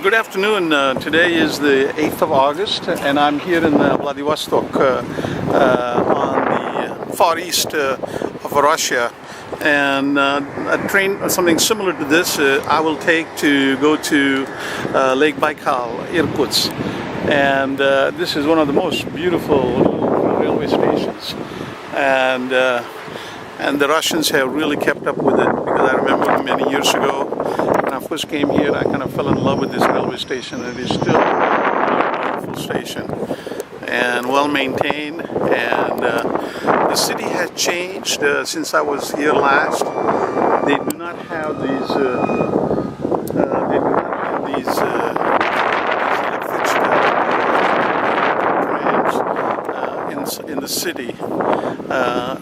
Good afternoon. Today is the 8th of August, and I'm here in Vladivostok on the far east of Russia. And a train, something similar to this, I will take to go to Lake Baikal, Irkutsk. And this is one of the most beautiful railway stations. And the Russians have really kept up with it, because I remember many years ago when I first came here, I kind of fell in love with this railway station. It is still a beautiful station and well maintained, and the city has changed since I was here last. They do not have these trams in the city.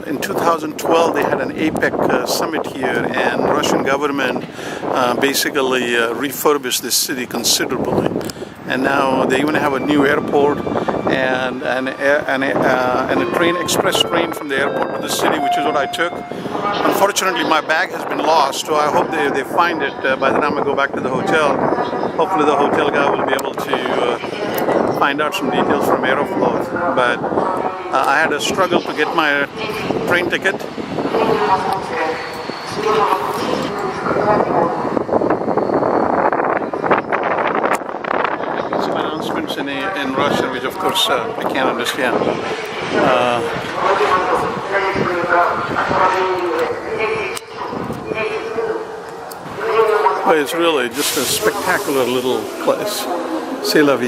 In 2012 they had an APEC summit here, and Russian government basically refurbished this city considerably, and now they even have a new airport and a train, express train from the airport to the city, which is what I took. Unfortunately my bag has been lost, so I hope they find it by the time I go back to the hotel. Hopefully the hotel guy will be able to find out some details from Aeroflot, but I had a struggle to get my train ticket. Some announcements in Russian, which of course I can't understand. But it's really just a spectacular little place. C'est la vie.